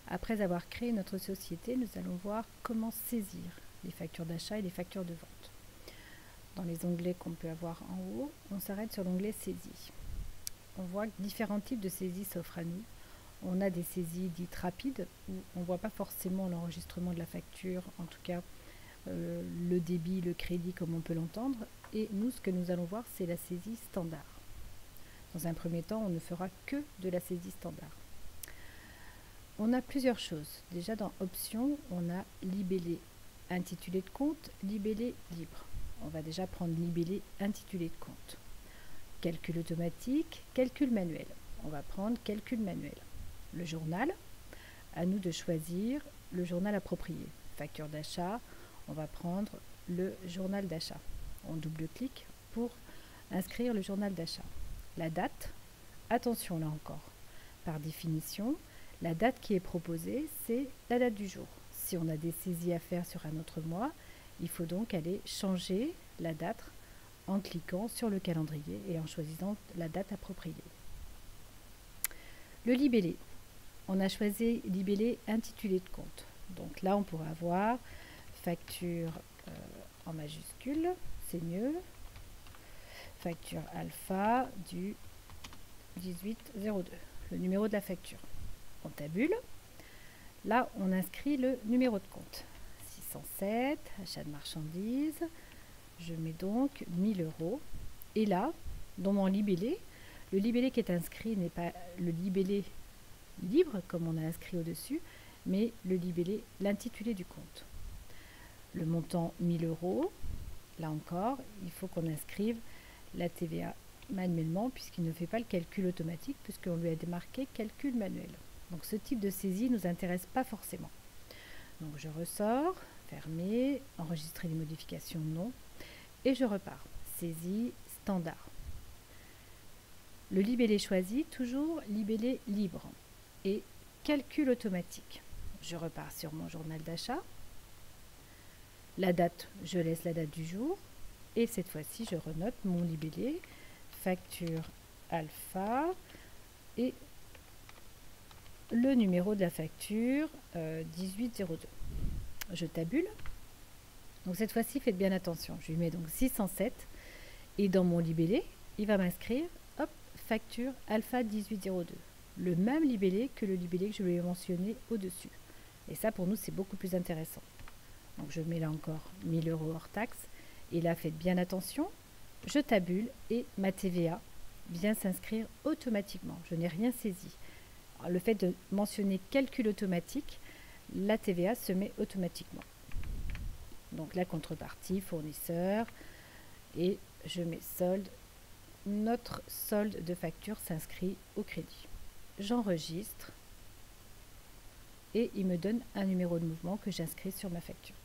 Après avoir créé notre société, nous allons voir comment saisir les factures d'achat et les factures de vente. Dans les onglets qu'on peut avoir en haut, on s'arrête sur l'onglet saisie. On voit que différents types de saisies s'offrent à nous. On a des saisies dites rapides où on ne voit pas forcément l'enregistrement de la facture, en tout cas le débit, le crédit comme on peut l'entendre. Et nous, ce que nous allons voir, c'est la saisie standard. Dans un premier temps, on ne fera que de la saisie standard. On a plusieurs choses. Déjà dans Options, on a libellé intitulé de compte, libellé libre. On va déjà prendre libellé intitulé de compte. Calcul automatique, calcul manuel. On va prendre calcul manuel. Le journal, à nous de choisir le journal approprié. Facture d'achat, on va prendre le journal d'achat. On double-clique pour inscrire le journal d'achat. La date, attention là encore, par définition, la date qui est proposée, c'est la date du jour. Si on a des saisies à faire sur un autre mois, il faut donc aller changer la date en cliquant sur le calendrier et en choisissant la date appropriée. Le libellé. On a choisi libellé intitulé de compte. Donc là, on pourra avoir facture en majuscule, c'est mieux. Facture alpha du 1802, le numéro de la facture. On tabule. Là, on inscrit le numéro de compte. 607, achat de marchandises. Je mets donc 1000 €. Et là, dans mon libellé, le libellé qui est inscrit n'est pas le libellé libre, comme on a inscrit au-dessus, mais le libellé, l'intitulé du compte. Le montant 1000 €, là encore, il faut qu'on inscrive la TVA manuellement, puisqu'il ne fait pas le calcul automatique, puisqu'on lui a démarqué calcul manuel. Donc ce type de saisie ne nous intéresse pas forcément. Donc je ressors, fermer, enregistrer les modifications, non, et je repars. Saisie standard. Le libellé choisi, toujours libellé libre et calcul automatique. Je repars sur mon journal d'achat. La date, je laisse la date du jour. Et cette fois-ci, je renote mon libellé, facture alpha et le numéro de la facture 1802. Je tabule. Donc cette fois-ci, faites bien attention. Je lui mets donc 607 et dans mon libellé, il va m'inscrire facture alpha 1802. Le même libellé que le libellé que je lui ai mentionné au-dessus. Et ça, pour nous, c'est beaucoup plus intéressant. Donc je mets là encore 1000 € hors taxe. Et là, faites bien attention. Je tabule et ma TVA vient s'inscrire automatiquement. Je n'ai rien saisi. Alors, le fait de mentionner calcul automatique, la TVA se met automatiquement. Donc la contrepartie, fournisseur, et je mets solde. Notre solde de facture s'inscrit au crédit. J'enregistre et il me donne un numéro de mouvement que j'inscris sur ma facture.